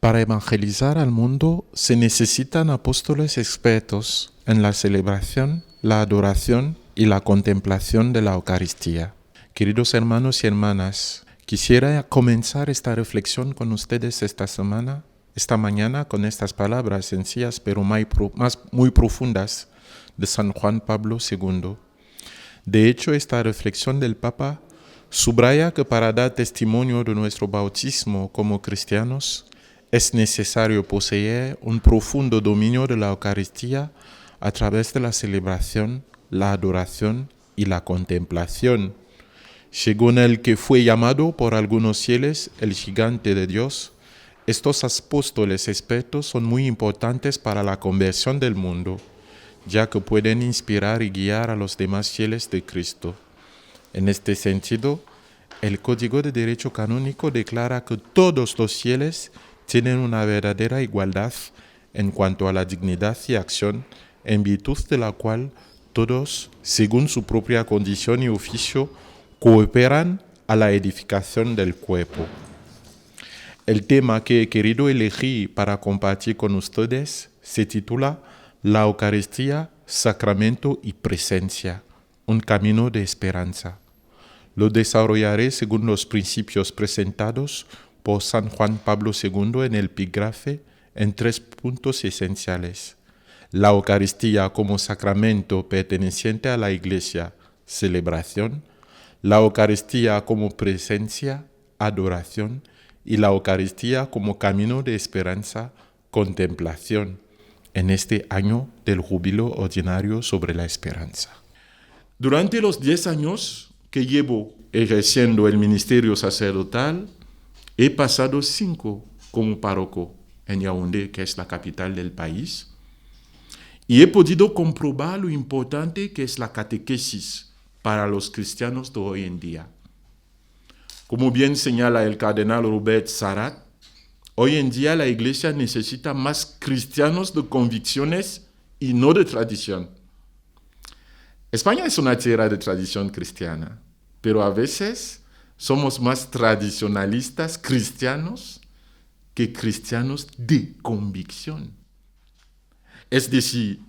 Para evangelizar al mundo se necesitan apóstoles expertos en la celebración, la adoración y la contemplación de la Eucaristía. Queridos hermanos y hermanas, quisiera comenzar esta reflexión con ustedes esta mañana, con estas palabras sencillas pero muy profundas de San Juan Pablo II. De hecho, esta reflexión del Papa subraya que para dar testimonio de nuestro bautismo como cristianos, es necesario poseer un profundo dominio de la Eucaristía a través de la celebración, la adoración y la contemplación. Según el que fue llamado por algunos fieles el gigante de Dios, estos apóstoles expertos son muy importantes para la conversión del mundo, ya que pueden inspirar y guiar a los demás fieles de Cristo. En este sentido, el Código de Derecho Canónico declara que todos los fieles tienen una verdadera igualdad en cuanto a la dignidad y acción, en virtud de la cual todos, según su propia condición y oficio, cooperan a la edificación del cuerpo. El tema que he querido elegir para compartir con ustedes se titula La Eucaristía, Sacramento y Presencia, un camino de esperanza. Lo desarrollaré según los principios presentados por San Juan Pablo II en el epígrafe en 3 puntos esenciales. La Eucaristía como sacramento perteneciente a la Iglesia, celebración. La Eucaristía como presencia, adoración. Y la Eucaristía como camino de esperanza, contemplación, en este año del júbilo ordinario sobre la esperanza. Durante los 10 años que llevo ejerciendo el ministerio sacerdotal, he pasado 5 como párroco en Yaoundé, que es la capital del país, y he podido comprobar lo importante que es la catequesis para los cristianos de hoy en día. Como bien señala el cardenal Robert Sarrat, hoy en día la Iglesia necesita más cristianos de convicciones y no de tradición. España es una tierra de tradición cristiana, pero a veces somos más tradicionalistas cristianos que cristianos de convicción. Es decir,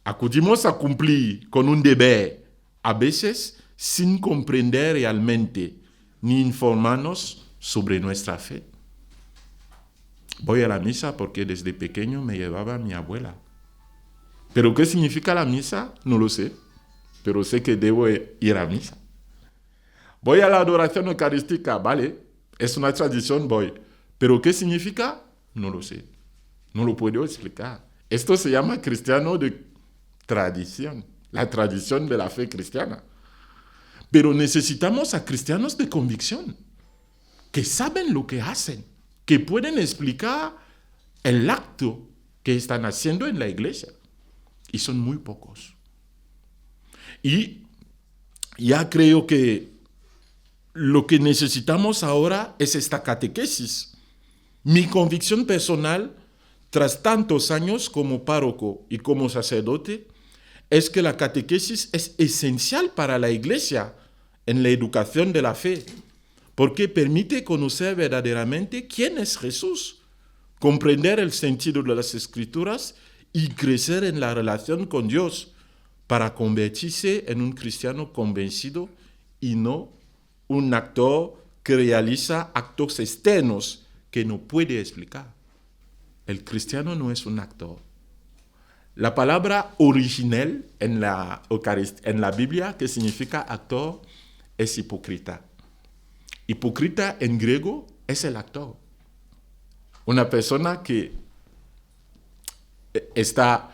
acudimos a cumplir con un deber, a veces sin comprender realmente ni informarnos sobre nuestra fe. Voy a la misa porque desde pequeño me llevaba mi abuela. ¿Pero qué significa la misa? No lo sé, pero sé que debo ir a misa. Voy a la adoración eucarística, vale, es una tradición, voy. ¿Pero qué significa? No lo sé, no lo puedo explicar. Esto se llama cristiano de tradición, la tradición de la fe cristiana. Pero necesitamos a cristianos de convicción, que saben lo que hacen, que pueden explicar el acto que están haciendo en la iglesia. Y son muy pocos. Y ya creo que lo que necesitamos ahora es esta catequesis. Mi convicción personal, tras tantos años como párroco y como sacerdote, es que la catequesis es esencial para la Iglesia en la educación de la fe, porque permite conocer verdaderamente quién es Jesús, comprender el sentido de las Escrituras y crecer en la relación con Dios para convertirse en un cristiano convencido y no un actor que realiza actos externos que no puede explicar. El cristiano no es un actor. La palabra original en la Biblia, que significa actor, es hipócrita. Hipócrita en griego es el actor. Una persona que está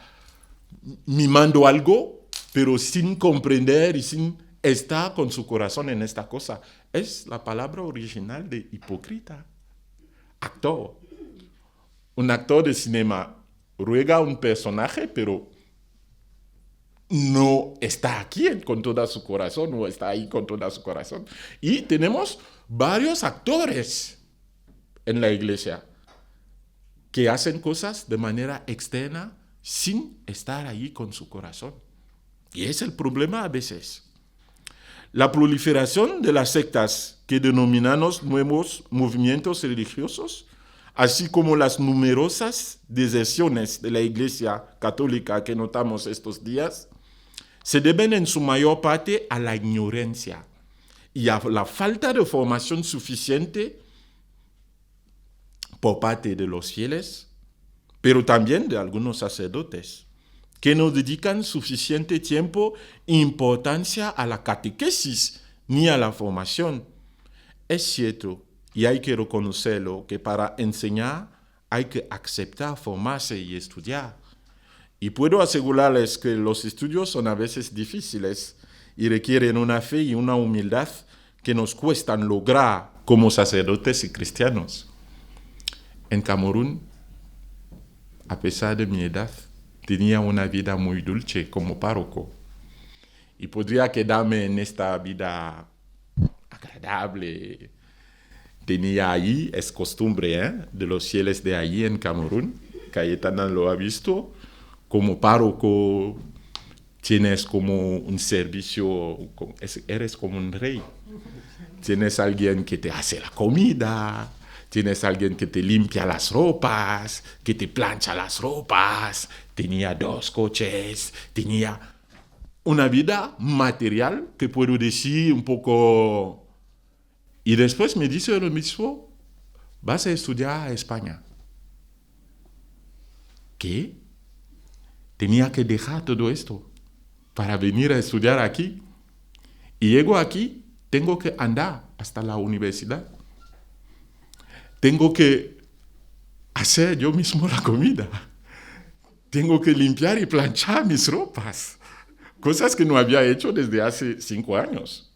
mimando algo, pero sin comprender y sin estar con su corazón en esta cosa. Es la palabra original de hipócrita. Actor. Un actor de cinema ruega a un personaje, pero no está aquí con todo su corazón, no está ahí con todo su corazón. Y tenemos varios actores en la iglesia que hacen cosas de manera externa sin estar ahí con su corazón. Y es el problema a veces. La proliferación de las sectas que denominamos nuevos movimientos religiosos así como las numerosas deserciones de la Iglesia Católica que notamos estos días, se deben en su mayor parte a la ignorancia y a la falta de formación suficiente por parte de los fieles, pero también de algunos sacerdotes, que no dedican suficiente tiempo e importancia a la catequesis ni a la formación. Es cierto, y hay que reconocerlo, que para enseñar hay que aceptar formarse y estudiar. Y puedo asegurarles que los estudios son a veces difíciles y requieren una fe y una humildad que nos cuestan lograr como sacerdotes y cristianos. En Camerún, a pesar de mi edad, tenía una vida muy dulce como párroco. Y podría quedarme en esta vida agradable. Tenía ahí, es costumbre de los fieles de allí en Camerún, Cayetana lo ha visto, como párroco tienes como un servicio, eres como un rey. Tienes alguien que te hace la comida, tienes alguien que te limpia las ropas, que te plancha las ropas. Tenía 2 coches, tenía una vida material que puedo decir un poco. Y después me dice el obispo, vas a estudiar a España. ¿Qué? Tenía que dejar todo esto para venir a estudiar aquí. Y llego aquí, tengo que andar hasta la universidad. Tengo que hacer yo mismo la comida. Tengo que limpiar y planchar mis ropas. Cosas que no había hecho desde hace 5 años.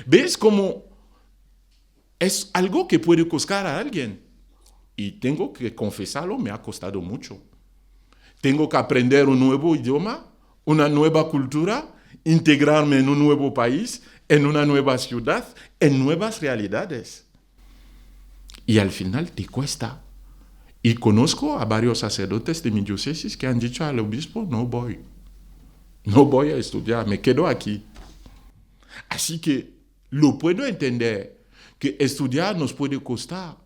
¿Ves cómo es algo que puede costar a alguien? Y tengo que confesarlo, me ha costado mucho. Tengo que aprender un nuevo idioma, una nueva cultura, integrarme en un nuevo país, en una nueva ciudad, en nuevas realidades. Y al final te cuesta. Y conozco a varios sacerdotes de mi diócesis que han dicho al obispo, no voy a estudiar, me quedo aquí. Así que lo puedo entender, que estudiar nos puede costar,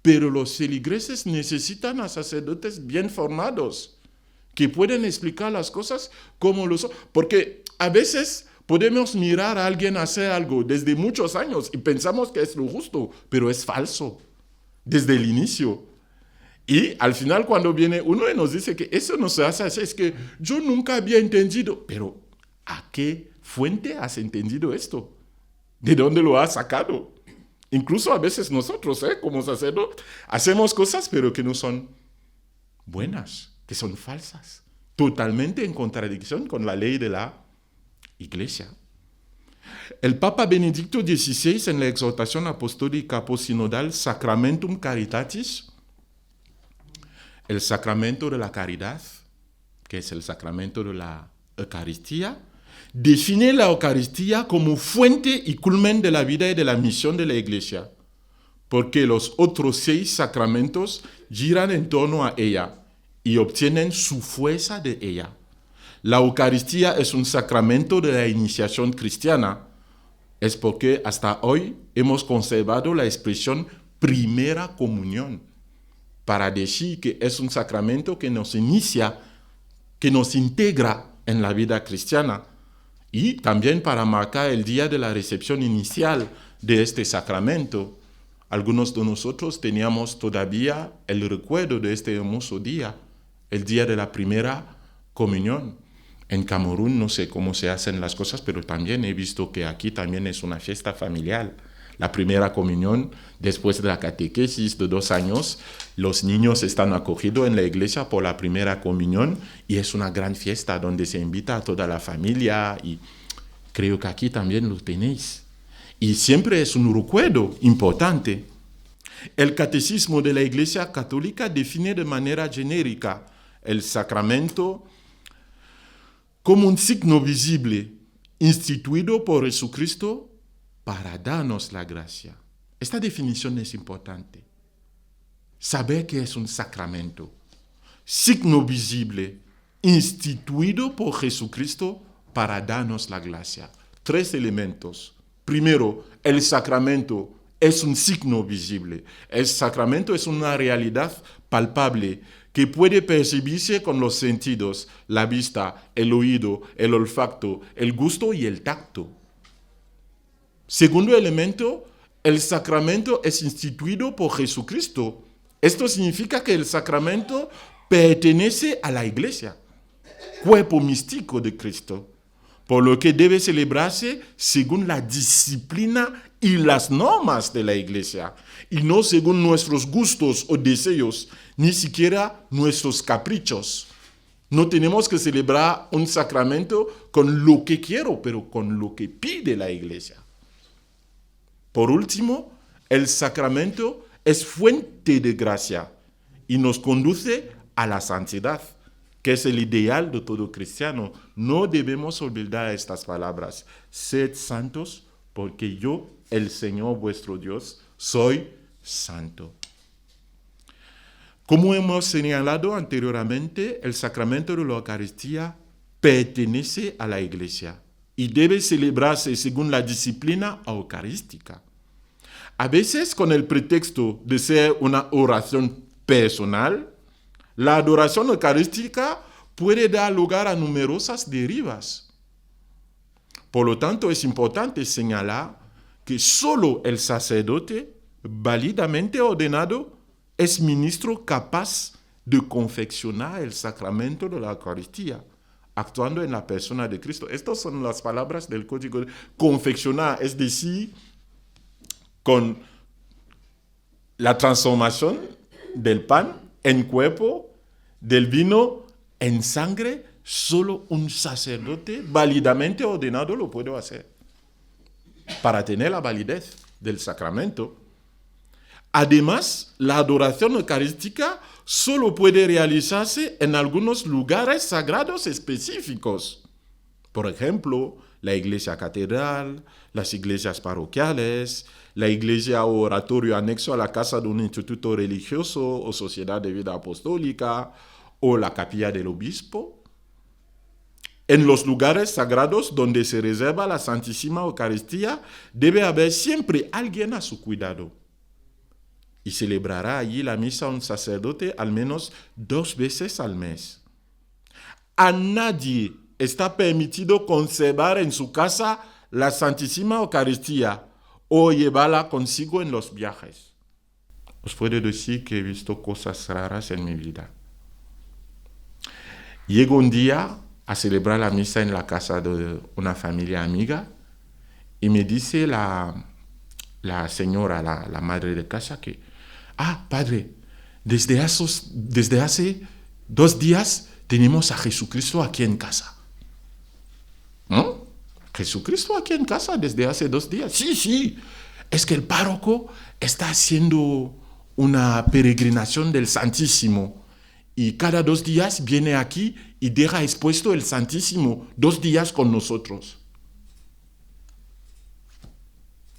pero los feligreses necesitan a sacerdotes bien formados, que pueden explicar las cosas como lo son. Porque a veces podemos mirar a alguien hacer algo desde muchos años y pensamos que es lo justo, pero es falso desde el inicio. Y al final cuando viene uno y nos dice que eso no se hace así, es que yo nunca había entendido. Pero ¿a qué fuente has entendido esto? ¿De dónde lo has sacado? Incluso a veces nosotros, como sacerdotes, hacemos cosas pero que no son buenas, que son falsas, totalmente en contradicción con la ley de la Iglesia. El Papa Benedicto XVI, en la exhortación apostólica aposinodal Sacramentum Caritatis, el sacramento de la caridad, que es el sacramento de la Eucaristía, define la Eucaristía como fuente y culmen de la vida y de la misión de la Iglesia, porque los otros 6 sacramentos giran en torno a ella y obtienen su fuerza de ella. La Eucaristía es un sacramento de la iniciación cristiana. Es porque hasta hoy hemos conservado la expresión primera comunión para decir que es un sacramento que nos inicia, que nos integra en la vida cristiana, y también para marcar el día de la recepción inicial de este sacramento. Algunos de nosotros teníamos todavía el recuerdo de este hermoso día, el día de la primera comunión. En Camerún no sé cómo se hacen las cosas, pero también he visto que aquí también es una fiesta familiar. La primera comunión, después de la catequesis de 2 años, los niños están acogidos en la iglesia por la primera comunión y es una gran fiesta donde se invita a toda la familia y creo que aquí también lo tenéis. Y siempre es un recuerdo importante. El catecismo de la Iglesia Católica define de manera genérica el sacramento como un signo visible instituido por Jesucristo para darnos la gracia. Esta definición es importante. Saber que es un sacramento, signo visible, instituido por Jesucristo para darnos la gracia. 3 elementos. Primero, el sacramento es un signo visible. El sacramento es una realidad palpable que puede percibirse con los sentidos, la vista, el oído, el olfato, el gusto y el tacto. Segundo elemento, el sacramento es instituido por Jesucristo. Esto significa que el sacramento pertenece a la Iglesia, cuerpo místico de Cristo, por lo que debe celebrarse según la disciplina y las normas de la Iglesia, y no según nuestros gustos o deseos, ni siquiera nuestros caprichos. No tenemos que celebrar un sacramento con lo que quiero, pero con lo que pide la Iglesia. Por último, el sacramento es fuente de gracia y nos conduce a la santidad, que es el ideal de todo cristiano. No debemos olvidar estas palabras. Sed santos, porque yo, el Señor vuestro Dios, soy santo. Como hemos señalado anteriormente, el sacramento de la Eucaristía pertenece a la Iglesia y debe celebrarse según la disciplina eucarística. A veces, con el pretexto de ser una oración personal, la adoración eucarística puede dar lugar a numerosas derivas. Por lo tanto, es importante señalar que solo el sacerdote válidamente ordenado es ministro capaz de confeccionar el sacramento de la Eucaristía, actuando en la persona de Cristo. Estas son las palabras del código. Confeccionar, es decir, con la transformación del pan en cuerpo, del vino en sangre, solo un sacerdote válidamente ordenado lo puede hacer para tener la validez del sacramento. Además, la adoración eucarística solo puede realizarse en algunos lugares sagrados específicos. Por ejemplo, la iglesia catedral, las iglesias parroquiales, la iglesia o oratorio anexo a la casa de un instituto religioso o sociedad de vida apostólica, o la capilla del obispo. En los lugares sagrados donde se reserva la Santísima Eucaristía, debe haber siempre alguien a su cuidado. Y celebrará allí la misa un sacerdote al menos 2 veces al mes. A nadie está permitido conservar en su casa la Santísima Eucaristía o llevarla consigo en los viajes. Os puedo decir que he visto cosas raras en mi vida. Llego un día a celebrar la misa en la casa de una familia amiga y me dice la señora, la madre de casa, que padre, desde hace 2 días tenemos a Jesucristo aquí en casa. ¿No? ¿Jesucristo aquí en casa desde hace 2 días? Sí, es que el párroco está haciendo una peregrinación del Santísimo y cada 2 días viene aquí y deja expuesto el Santísimo 2 días con nosotros.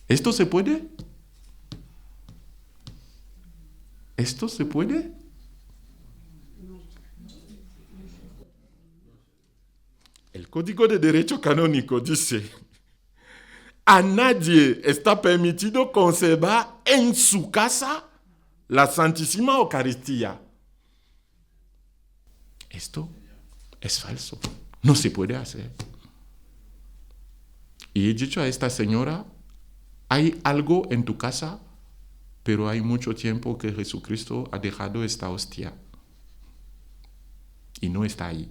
¿Esto se puede? ¿Esto se puede? El Código de Derecho Canónico dice: a nadie está permitido conservar en su casa la Santísima Eucaristía. Esto es falso. No se puede hacer. Y he dicho a esta señora: hay algo en tu casa, pero hay mucho tiempo que Jesucristo ha dejado esta hostia. Y no está ahí.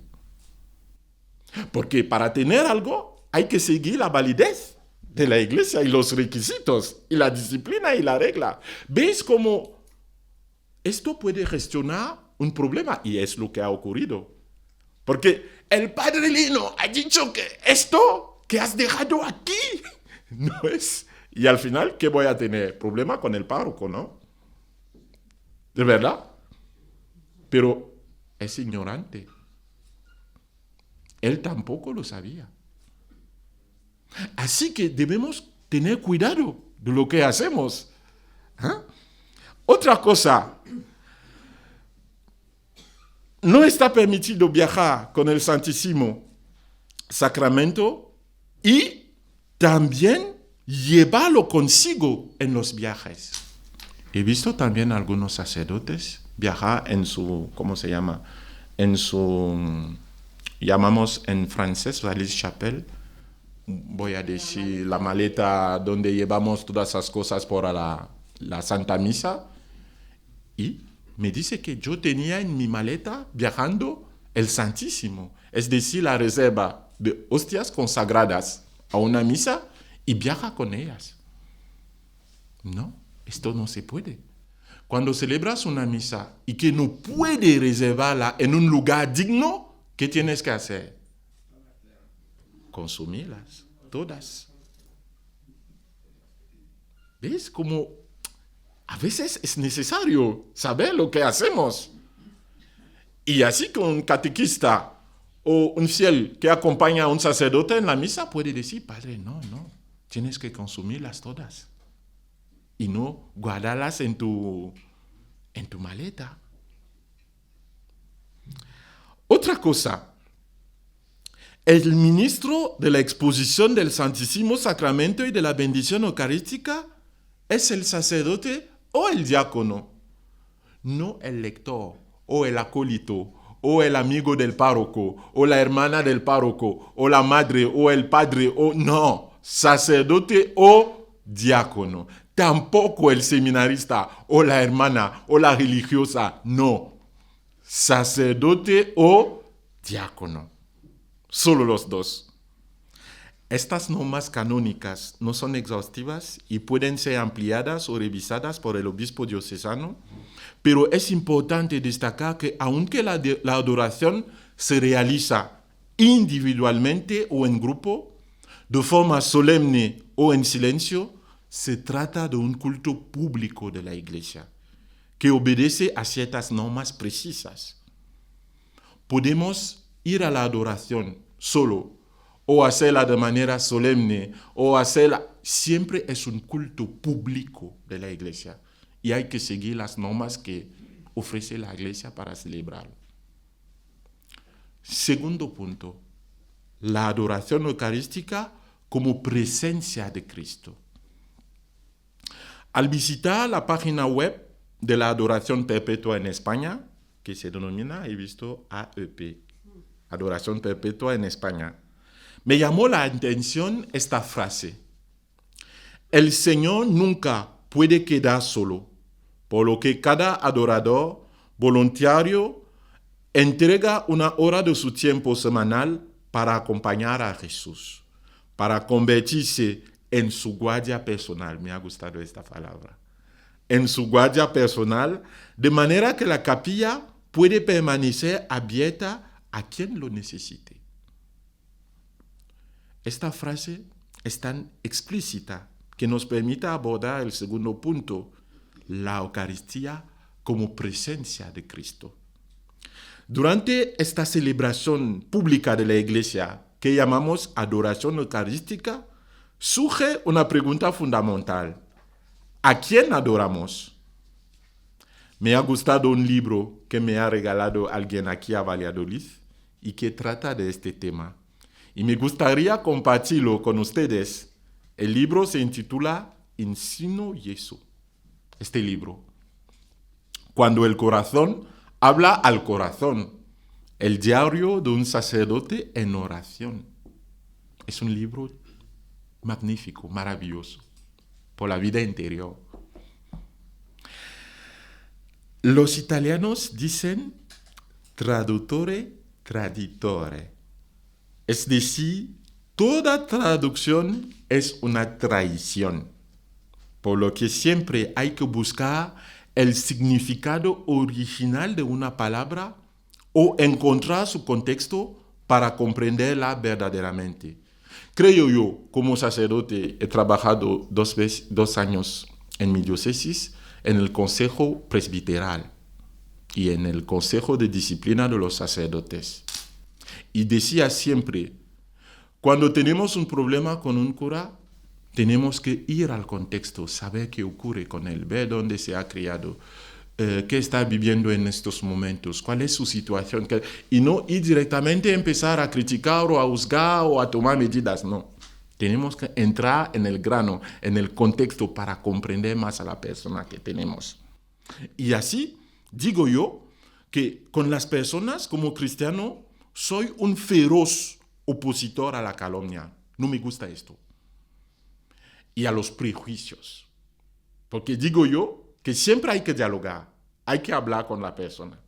Porque para tener algo hay que seguir la validez de la iglesia y los requisitos y la disciplina y la regla. ¿Veis cómo esto puede gestionar un problema? Y es lo que ha ocurrido. Porque el padre Lino ha dicho que esto que has dejado aquí no es. Y al final, ¿qué voy a tener? Problema con el párroco, ¿no? ¿De verdad? Pero es ignorante. Él tampoco lo sabía. Así que debemos tener cuidado de lo que hacemos. Otra cosa, no está permitido viajar con el Santísimo Sacramento y también llevarlo consigo en los viajes. He visto también algunos sacerdotes viajar en su, ¿cómo se llama? En su, llamamos en francés, valise chapelle. Voy a decir la maleta donde llevamos todas esas cosas para la Santa Misa. Y me dice que yo tenía en mi maleta viajando el Santísimo, es decir, la reserva de hostias consagradas a una misa y viaja con ellas. No, esto no se puede. Cuando celebras una misa y que no puedes reservarla en un lugar digno, ¿qué tienes que hacer? Consumirlas, todas. ¿Ves? Como a veces es necesario saber lo que hacemos. Y así que un catequista o un fiel que acompaña a un sacerdote en la misa puede decir, padre, no, tienes que consumirlas todas. Y no guardarlas en tu maleta. Otra cosa, el ministro de la exposición del Santísimo Sacramento y de la bendición eucarística es el sacerdote o el diácono, no el lector o el acólito o el amigo del párroco o la hermana del párroco o la madre o el padre o no, sacerdote o diácono. Tampoco el seminarista o la hermana o la religiosa, no. Sacerdote o diácono. Solo los dos. Estas normas canónicas no son exhaustivas y pueden ser ampliadas o revisadas por el obispo diocesano, pero es importante destacar que aunque la adoración se realiza individualmente o en grupo, de forma solemne o en silencio, se trata de un culto público de la Iglesia, que obedece a ciertas normas precisas. Podemos ir a la adoración solo, o hacerla de manera solemne, o hacerla... Siempre es un culto público de la Iglesia, y hay que seguir las normas que ofrece la Iglesia para celebrarlo. Segundo punto, la adoración eucarística como presencia de Cristo. Al visitar la página web de la Adoración Perpetua en España, que se denomina, he visto, AEP, Adoración Perpetua en España, me llamó la atención esta frase: el Señor nunca puede quedar solo, por lo que cada adorador voluntario entrega una hora de su tiempo semanal para acompañar a Jesús, para convertirse en su guardia personal. Me ha gustado esta palabra. En su guardia personal, de manera que la capilla puede permanecer abierta a quien lo necesite. Esta frase es tan explícita que nos permite abordar el segundo punto, la Eucaristía como presencia de Cristo. Durante esta celebración pública de la Iglesia, que llamamos adoración eucarística, surge una pregunta fundamental: ¿a quién adoramos? Me ha gustado un libro que me ha regalado alguien aquí a Valladolid y que trata de este tema. Y me gustaría compartirlo con ustedes. El libro se intitula In Sino Jesu. Este libro. Cuando el corazón habla al corazón. El diario de un sacerdote en oración. Es un libro magnífico, maravilloso, por la vida interior. Los italianos dicen traduttore traditore. Es decir, toda traducción es una traición, por lo que siempre hay que buscar el significado original de una palabra o encontrar su contexto para comprenderla verdaderamente. Creo yo, como sacerdote, he trabajado 2 años en mi diócesis, en el Consejo Presbiteral y en el Consejo de Disciplina de los Sacerdotes. Y decía siempre, cuando tenemos un problema con un cura, tenemos que ir al contexto, saber qué ocurre con él, ver dónde se ha criado, qué está viviendo en estos momentos, cuál es su situación, y no ir directamente a empezar a criticar o a juzgar o a tomar medidas, no. Tenemos que entrar en el grano, en el contexto para comprender más a la persona que tenemos. Y así digo yo que con las personas como cristiano soy un feroz opositor a la calumnia. No me gusta esto. Y a los prejuicios. Porque digo yo que siempre hay que dialogar, hay que hablar con la persona.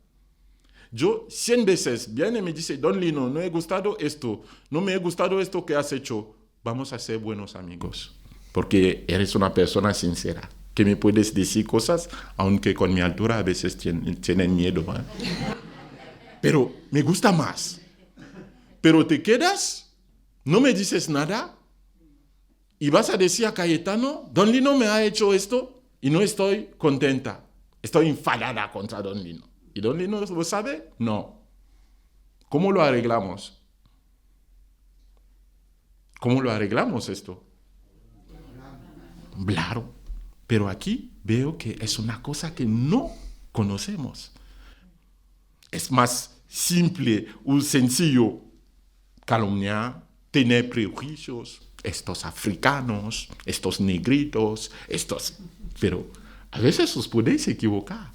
Yo 100 veces viene y me dice, Don Lino, no me ha gustado esto, no me ha gustado esto que has hecho. Vamos a ser buenos amigos, porque eres una persona sincera, que me puedes decir cosas, aunque con mi altura a veces tienen miedo. Pero me gusta más. Pero te quedas, no me dices nada, y vas a decir a Cayetano, Don Lino me ha hecho esto, y no estoy contenta, estoy enfadada contra Don Lino. ¿Y Don Lino lo sabe? No. ¿Cómo lo arreglamos? ¿Cómo lo arreglamos esto? Claro. Pero aquí veo que es una cosa que no conocemos. Es más simple o sencillo calumniar, tener prejuicios, estos africanos, estos negritos, Pero a veces os podéis equivocar.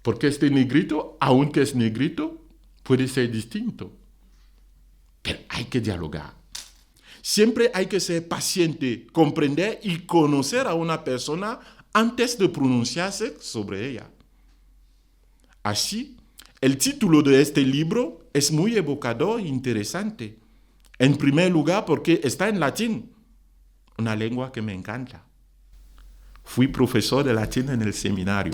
Porque este negrito, aunque es negrito, puede ser distinto. Pero hay que dialogar. Siempre hay que ser paciente, comprender y conocer a una persona antes de pronunciarse sobre ella. Así, el título de este libro es muy evocador e interesante. En primer lugar, porque está en latín, una lengua que me encanta. Fui profesor de latín en el seminario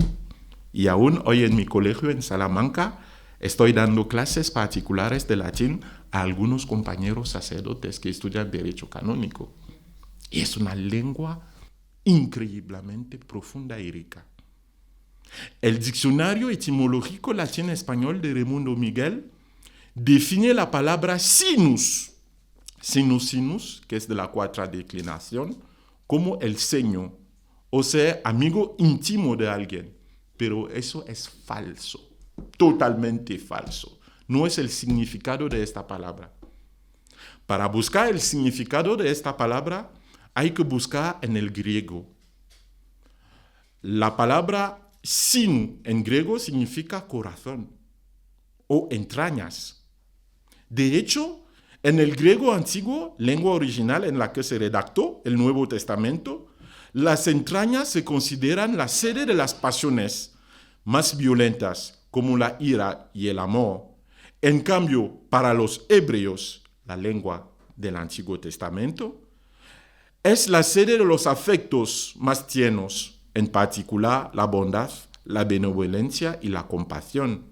y aún hoy en mi colegio en Salamanca estoy dando clases particulares de latín a algunos compañeros sacerdotes que estudian derecho canónico. Y es una lengua increíblemente profunda y rica. El diccionario etimológico latín-español de Raimundo Miguel define la palabra sinus, sinus, que es de la cuarta declinación, como el seño, o sea, amigo íntimo de alguien. Pero eso es falso, totalmente falso. No es el significado de esta palabra. Para buscar el significado de esta palabra, hay que buscar en el griego. La palabra sinu en griego significa corazón o entrañas. De hecho, en el griego antiguo, lengua original en la que se redactó el Nuevo Testamento, las entrañas se consideran la sede de las pasiones más violentas, como la ira y el amor. En cambio, para los hebreos, la lengua del Antiguo Testamento, es la sede de los afectos más tiernos, en particular la bondad, la benevolencia y la compasión.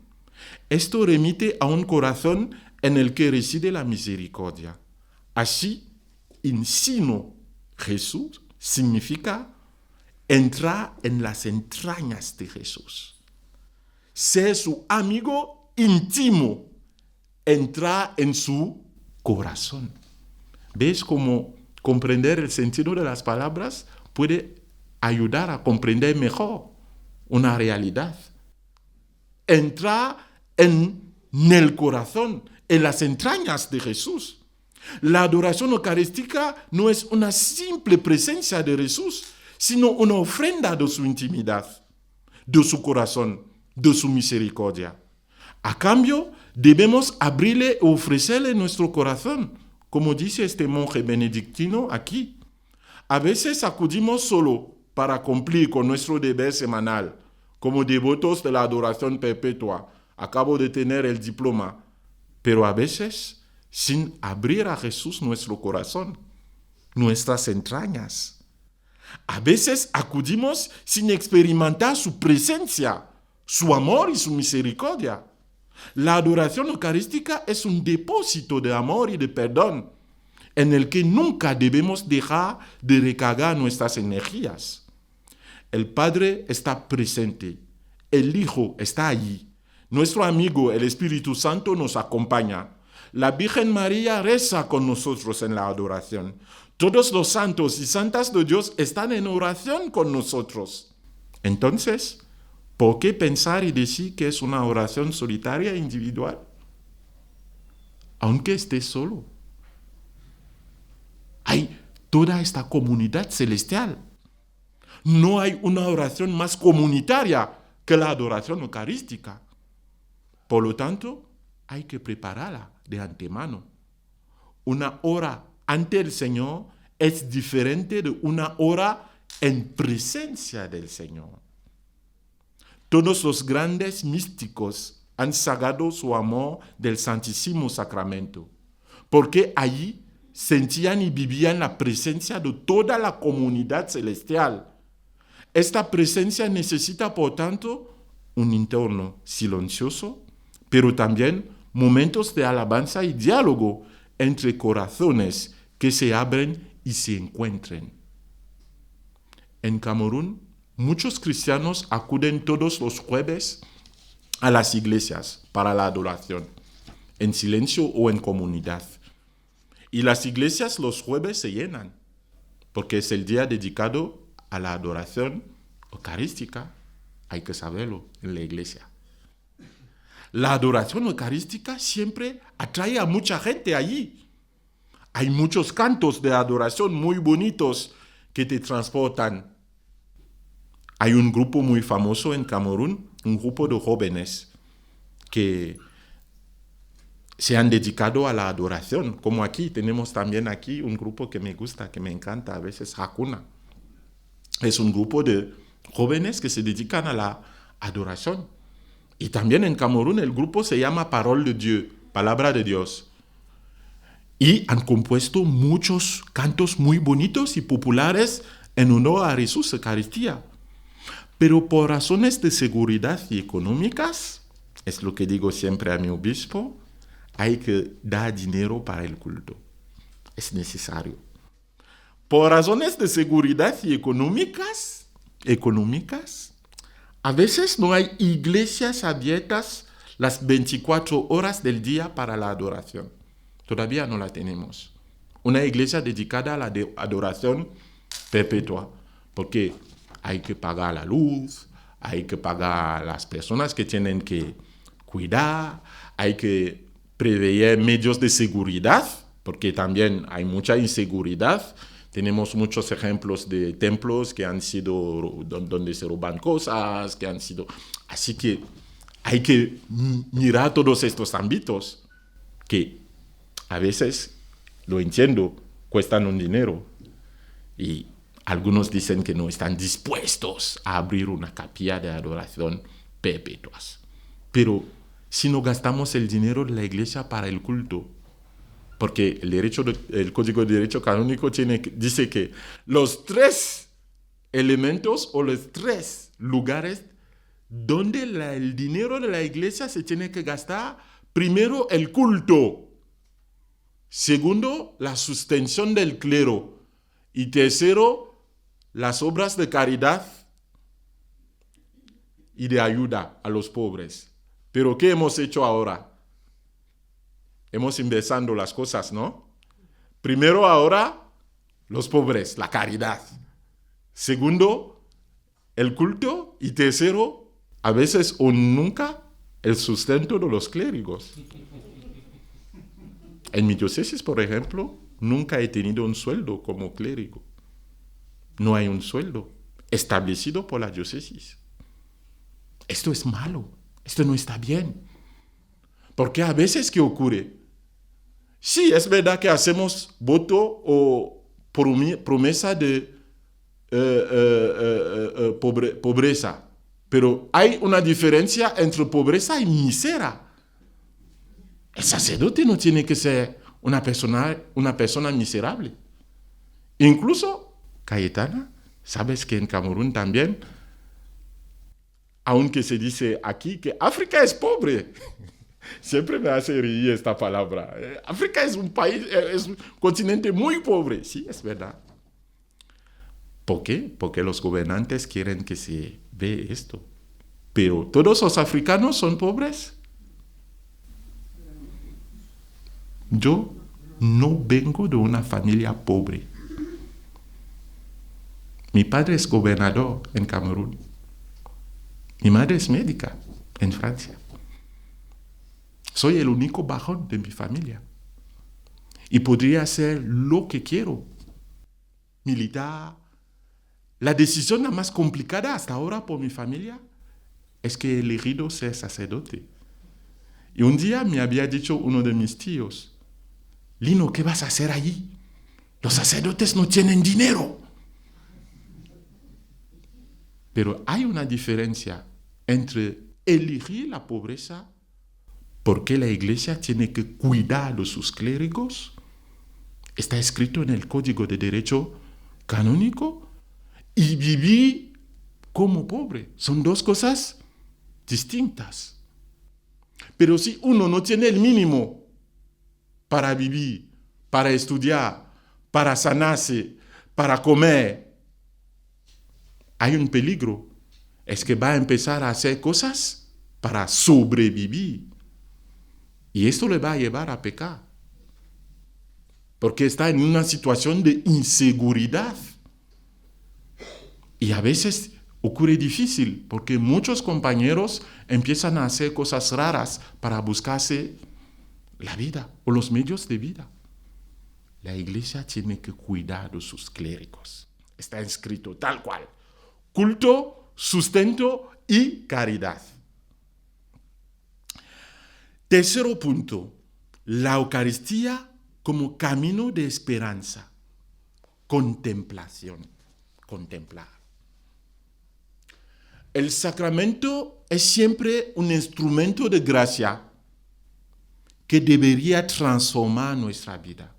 Esto remite a un corazón en el que reside la misericordia. Así, in sino Jesús significa entrar en las entrañas de Jesús. Ser su amigo íntimo, entrar en su corazón. ¿Ves cómo comprender el sentido de las palabras puede ayudar a comprender mejor una realidad? Entrar en el corazón, en las entrañas de Jesús. La adoración eucarística no es una simple presencia de Jesús, sino una ofrenda de su intimidad, de su corazón, de su misericordia. A cambio, debemos abrirle y ofrecerle nuestro corazón, como dice este monje benedictino aquí. A veces acudimos solo para cumplir con nuestro deber semanal, como devotos de la adoración perpetua. Acabo de tener el diploma, pero a veces sin abrir a Jesús nuestro corazón, nuestras entrañas. A veces acudimos sin experimentar su presencia, su amor y su misericordia. La adoración eucarística es un depósito de amor y de perdón, en el que nunca debemos dejar de recargar nuestras energías. El Padre está presente, el Hijo está allí, nuestro amigo el Espíritu Santo nos acompaña. La Virgen María reza con nosotros en la adoración. Todos los santos y santas de Dios están en oración con nosotros. Entonces, ¿por qué pensar y decir que es una oración solitaria e individual? Aunque estés solo. toda esta comunidad celestial. No hay una oración más comunitaria que la adoración eucarística. Por lo tanto, hay que prepararla de antemano. Una hora ante el Señor es diferente de una hora en presencia del Señor. Todos los grandes místicos han sagado su amor del Santísimo Sacramento, porque allí sentían y vivían la presencia de toda la comunidad celestial. Esta presencia necesita, por tanto, un entorno silencioso, pero también momentos de alabanza y diálogo entre corazones que se abren y se encuentren. En Camerún, muchos cristianos acuden todos los jueves a las iglesias para la adoración, en silencio o en comunidad. Y las iglesias los jueves se llenan, porque es el día dedicado a la adoración eucarística. Hay que saberlo en la iglesia. La adoración eucarística siempre atrae a mucha gente allí. Hay muchos cantos de adoración muy bonitos que te transportan. Hay un grupo muy famoso en Camerún, un grupo de jóvenes que se han dedicado a la adoración, como aquí. Tenemos también aquí un grupo que me gusta, que me encanta, a veces Hakuna. Es un grupo de jóvenes que se dedican a la adoración. Y también en Camerún el grupo se llama Parole de Dios, Palabra de Dios. Y han compuesto muchos cantos muy bonitos y populares en honor a Jesús Eucaristía. Pero por razones de seguridad y económicas, es lo que digo siempre a mi obispo, hay que dar dinero para el culto. Es necesario. Por razones de seguridad y económicas, a veces no hay iglesias abiertas las 24 horas del día para la adoración. Todavía no la tenemos. Una iglesia dedicada a la adoración perpetua, porque hay que pagar la luz, hay que pagar a las personas que tienen que cuidar, hay que prever medios de seguridad, porque también hay mucha inseguridad. Tenemos muchos ejemplos de templos que han sido donde se roban cosas, que han sido... Así que hay que mirar todos estos ámbitos que a veces, lo entiendo, cuestan un dinero. Y algunos dicen que no están dispuestos a abrir una capilla de adoración perpetuas. Pero si no gastamos el dinero de la iglesia para el culto, porque el Código de Derecho Canónico dice que los 3 elementos o los 3 lugares donde el dinero de la iglesia se tiene que gastar: primero, el culto; segundo, la sustención del clero; y tercero, las obras de caridad y de ayuda a los pobres. Pero ¿qué hemos hecho ahora? Hemos inversado las cosas, ¿no? Primero ahora, los pobres, la caridad. Segundo, el culto. Y tercero, a veces o nunca, el sustento de los clérigos. En mi diócesis, por ejemplo, nunca he tenido un sueldo como clérigo. No hay un sueldo establecido por la diócesis. Esto es malo, esto no está bien. Porque a veces, ¿qué ocurre? Sí, es verdad que hacemos voto o promesa de pobreza, pero hay una diferencia entre pobreza y miseria. El sacerdote no tiene que ser una persona miserable. Incluso, Cayetana, sabes que en Camerún también, aunque se dice aquí que África es pobre, siempre me hace reír esta palabra. África es un país, es un continente muy pobre. Sí, es verdad. ¿Por qué? Porque los gobernantes quieren que se vea esto. Pero ¿todos los africanos son pobres? Yo no vengo de una familia pobre. Mi padre es gobernador en Camerún. Mi madre es médica en Francia. Soy el único bajón de mi familia. Y podría hacer lo que quiero. militar. La decisión la más complicada hasta ahora por mi familia es que he elegido ser sacerdote. Y un día me había dicho uno de mis tíos, Lino, ¿qué vas a hacer allí? Los sacerdotes no tienen dinero. Pero hay una diferencia entre elegir la pobreza porque la iglesia tiene que cuidar de sus clérigos. Está escrito en el Código de Derecho Canónico. Y vivir como pobre. Son dos cosas distintas. Pero si uno no tiene el mínimo para vivir, para estudiar, para sanarse, para comer, hay un peligro. Es que va a empezar a hacer cosas para sobrevivir. Y esto le va a llevar a pecar. Porque está en una situación de inseguridad. Y a veces ocurre difícil porque muchos compañeros empiezan a hacer cosas raras para buscarse la vida o los medios de vida. La iglesia tiene que cuidar de sus clérigos. Está escrito tal cual. Culto, sustento y caridad. Tercero punto. La Eucaristía como camino de esperanza. Contemplación. Contemplar. El sacramento es siempre un instrumento de gracia que debería transformar nuestra vida.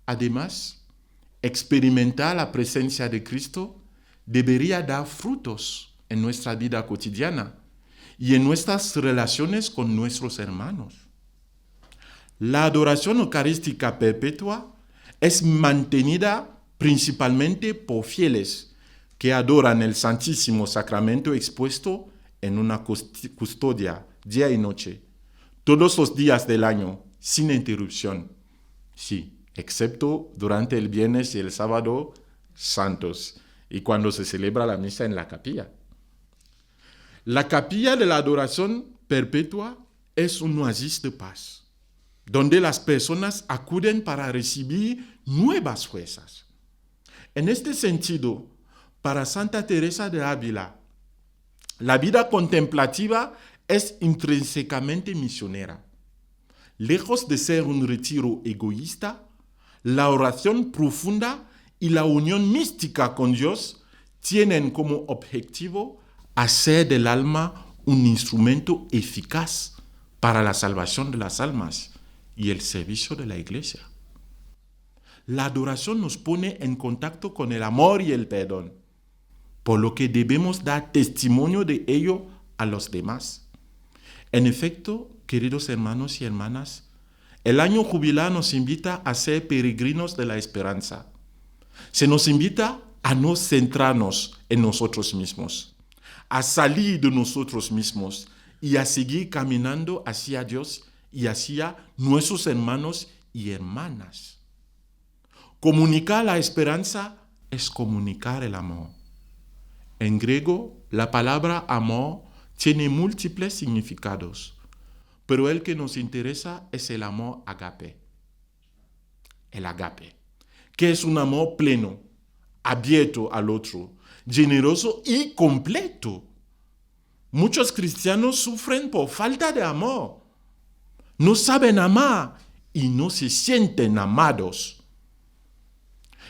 Además, experimentar la presencia de Cristo debería dar frutos en nuestra vida cotidiana y en nuestras relaciones con nuestros hermanos. La adoración eucarística perpetua es mantenida principalmente por fieles que adoran el Santísimo Sacramento expuesto en una custodia día y noche, todos los días del año, sin interrupción. Sí, excepto durante el viernes y el sábado santos, y cuando se celebra la misa en la capilla. La capilla de la adoración perpetua es un oasis de paz, donde las personas acuden para recibir nuevas fuerzas. En este sentido, para Santa Teresa de Ávila, la vida contemplativa es intrínsecamente misionera. Lejos de ser un retiro egoísta, la oración profunda y la unión mística con Dios tienen como objetivo hacer del alma un instrumento eficaz para la salvación de las almas y el servicio de la Iglesia. La adoración nos pone en contacto con el amor y el perdón, por lo que debemos dar testimonio de ello a los demás. En efecto, queridos hermanos y hermanas, el año jubilar nos invita a ser peregrinos de la esperanza. Se nos invita a no centrarnos en nosotros mismos, a salir de nosotros mismos y a seguir caminando hacia Dios y hacia nuestros hermanos y hermanas. Comunicar la esperanza es comunicar el amor. En griego, la palabra amor tiene múltiples significados, pero el que nos interesa es el amor agape. El agape, que es un amor pleno, abierto al otro, generoso y completo. Muchos cristianos sufren por falta de amor. No saben amar y no se sienten amados.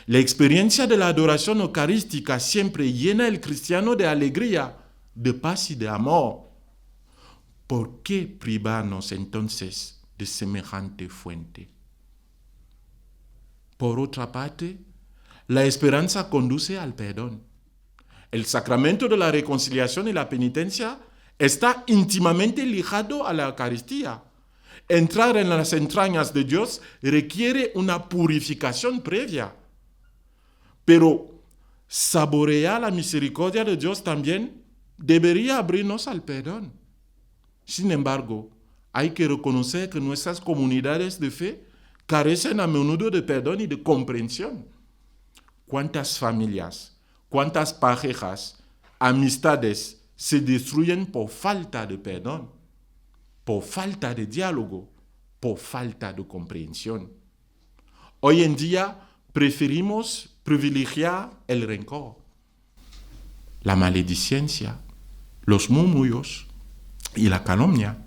La experiencia de la adoración eucarística siempre llena al cristiano de alegría, de paz y de amor. ¿Por qué privarnos entonces de semejante fuente? Por otra parte, la esperanza conduce al perdón. El sacramento de la reconciliación y la penitencia está íntimamente ligado a la Eucaristía. Entrar en las entrañas de Dios requiere una purificación previa. Pero saborear la misericordia de Dios también debería abrirnos al perdón. Sin embargo, hay que reconocer que nuestras comunidades de fe carecen a menudo de perdón y de comprensión. ¿Cuántas familias, cuántas parejas, amistades se destruyen por falta de perdón, por falta de diálogo, por falta de comprensión? Hoy en día preferimos privilegia el rencor, la maledicencia, los murmullos y la calumnia,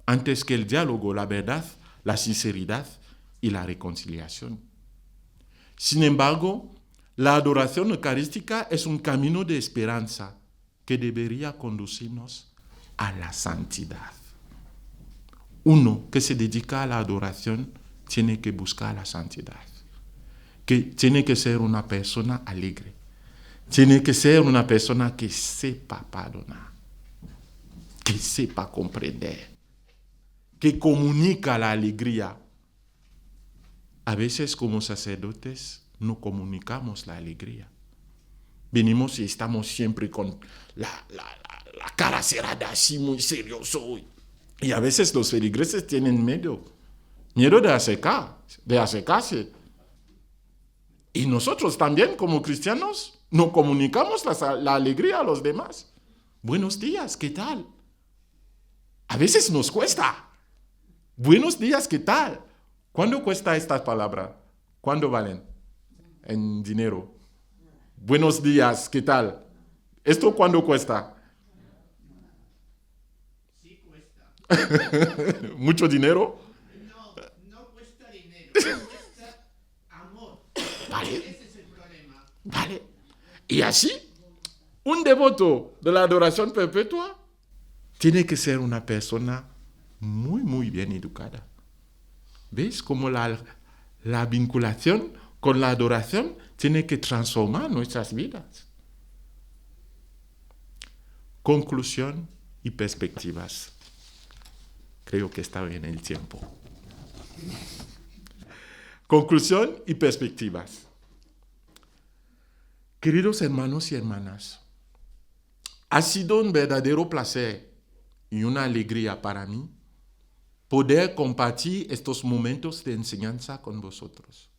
antes que el diálogo, la verdad, la sinceridad y la reconciliación. Sin embargo, la adoración eucarística es un camino de esperanza que debería conducirnos a la santidad. Uno que se dedica a la adoración tiene que buscar la santidad, que tiene que ser una persona alegre, tiene que ser una persona que sepa perdonar, que sepa comprender, que comunica la alegría. A veces como sacerdotes no comunicamos la alegría. Venimos y estamos siempre con la cara cerrada, así muy serioso. Y a veces los feligreses tienen miedo de acercarse. Y nosotros también como cristianos no comunicamos la alegría a los demás. Buenos días, ¿qué tal? A veces nos cuesta. Buenos días, ¿qué tal? ¿Cuánto cuesta esta palabra? ¿Cuánto valen? En dinero. Buenos días, ¿qué tal? ¿Esto cuánto cuesta? Sí cuesta. ¿Mucho dinero? No cuesta dinero, cuesta amor. Vale. Ese es el problema. Vale. Y así, un devoto de la adoración perpetua tiene que ser una persona muy, muy bien educada. ¿Ves cómo la vinculación con la adoración tiene que transformar nuestras vidas? Conclusión y perspectivas. Creo que está bien el tiempo. Conclusión y perspectivas. Queridos hermanos y hermanas, ha sido un verdadero placer y una alegría para mí poder compartir estos momentos de enseñanza con vosotros.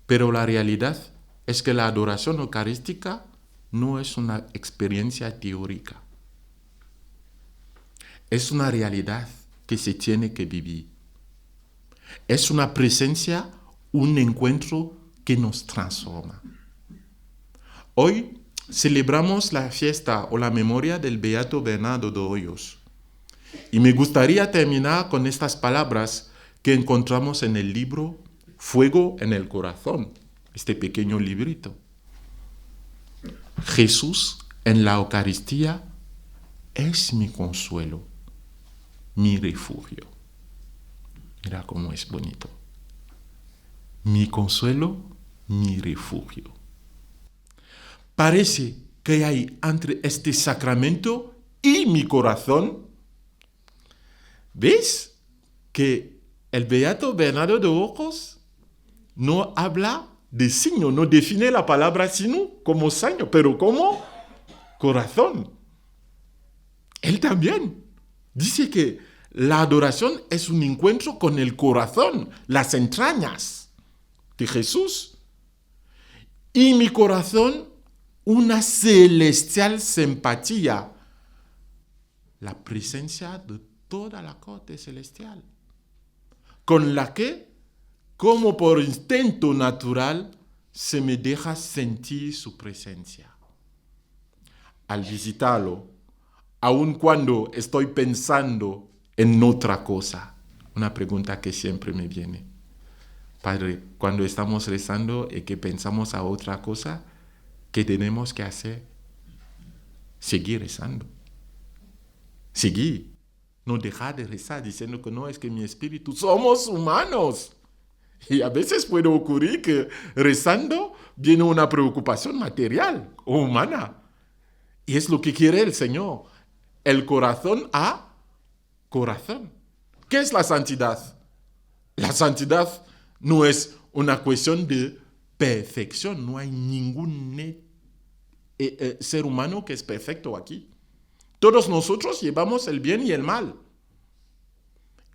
Pero la realidad es que la adoración eucarística no es una experiencia teórica. Es una realidad que se tiene que vivir. Es una presencia, un encuentro que nos transforma. Hoy celebramos la fiesta o la memoria del Beato Bernardo de Hoyos. Y me gustaría terminar con estas palabras que encontramos en el libro Fuego en el Corazón, este pequeño librito. Jesús en la Eucaristía es mi consuelo, mi refugio. Mira cómo es bonito. Mi consuelo, mi refugio. Parece que hay entre este sacramento y mi corazón. ¿Ves que el Beato Bernardo de Hoyos no habla de signo, no define la palabra signo como signo, pero como corazón? Él también dice que la adoración es un encuentro con el corazón, las entrañas de Jesús. Y mi corazón, una celestial simpatía, la presencia de toda la corte celestial, con la que, como por instinto natural, se me deja sentir su presencia. Al visitarlo, aun cuando estoy pensando en otra cosa, una pregunta que siempre me viene. Padre, cuando estamos rezando y que pensamos a otra cosa, ¿qué tenemos que hacer? Seguir rezando. Seguir. No dejar de rezar diciendo que no, es que mi espíritu, somos humanos. Y a veces puede ocurrir que rezando viene una preocupación material o humana. Y es lo que quiere el Señor. El corazón a corazón. ¿Qué es la santidad? La santidad no es una cuestión de perfección. No hay ningún ser humano que es perfecto aquí. Todos nosotros llevamos el bien y el mal.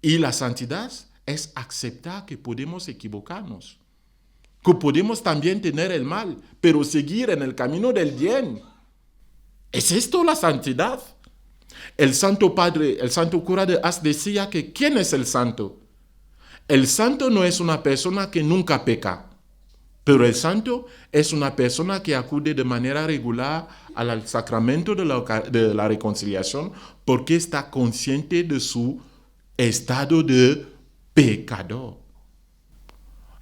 Y la santidad es aceptar que podemos equivocarnos, que podemos también tener el mal, pero seguir en el camino del bien. ¿Es esto la santidad? El Santo Padre, el Santo Cura de Ars decía que ¿quién es el santo? El santo no es una persona que nunca peca. Pero el santo es una persona que acude de manera regular al sacramento de la reconciliación porque está consciente de su estado de pecador.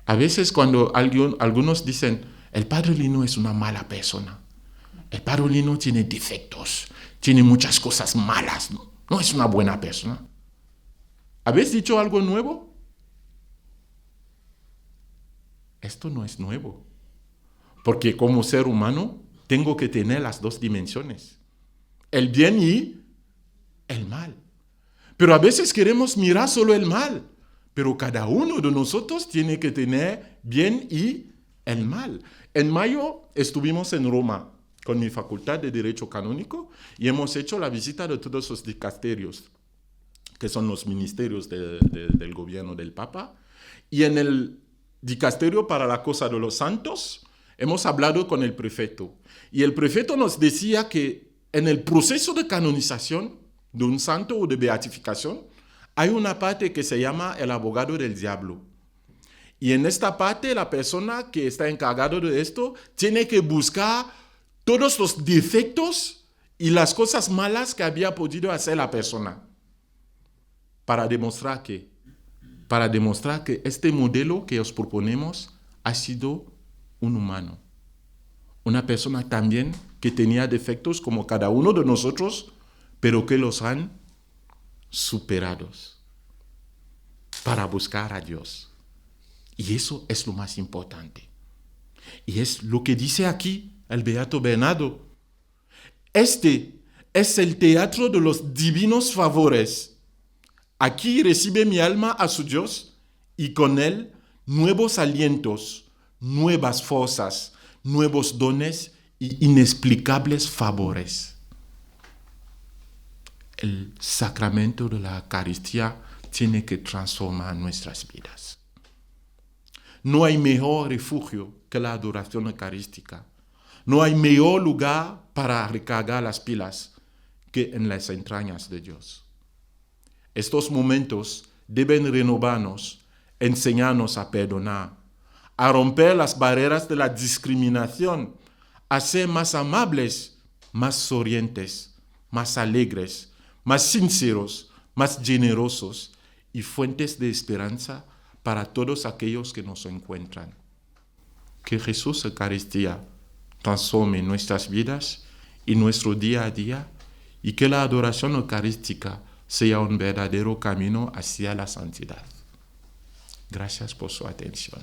A veces cuando algunos dicen, el padre Lino es una mala persona, el padre Lino tiene defectos, tiene muchas cosas malas, no es una buena persona. ¿Habéis dicho algo nuevo? Esto no es nuevo, porque como ser humano tengo que tener las dos dimensiones, el bien y el mal. Pero a veces queremos mirar solo el mal, pero cada uno de nosotros tiene que tener bien y el mal. En mayo estuvimos en Roma con mi facultad de Derecho Canónico y hemos hecho la visita de todos los dicasterios, que son los ministerios del gobierno del Papa. Y en el dicasterio para la cosa de los santos hemos hablado con el prefecto. Y el prefecto nos decía que en el proceso de canonización de un santo o de beatificación, hay una parte que se llama el abogado del diablo. Y en esta parte, la persona que está encargada de esto tiene que buscar todos los defectos y las cosas malas que había podido hacer la persona para demostrar que este modelo que os proponemos ha sido un humano. Una persona también que tenía defectos como cada uno de nosotros, pero que los han superados para buscar a Dios. Y eso es lo más importante. Y es lo que dice aquí el Beato Bernardo. Este es el teatro de los divinos favores. Aquí recibe mi alma a su Dios y con él nuevos alientos, nuevas fuerzas, nuevos dones y inexplicables favores. El sacramento de la Eucaristía tiene que transformar nuestras vidas. No hay mejor refugio que la adoración eucarística. No hay mejor lugar para recargar las pilas que en las entrañas de Dios. Estos momentos deben renovarnos, enseñarnos a perdonar, a romper las barreras de la discriminación, a ser más amables, más sonrientes, más alegres, más sinceros, más generosos y fuentes de esperanza para todos aquellos que nos encuentran. Que Jesús Eucaristía transforme nuestras vidas y nuestro día a día y que la adoración eucarística sea un verdadero camino hacia la santidad. Gracias por su atención.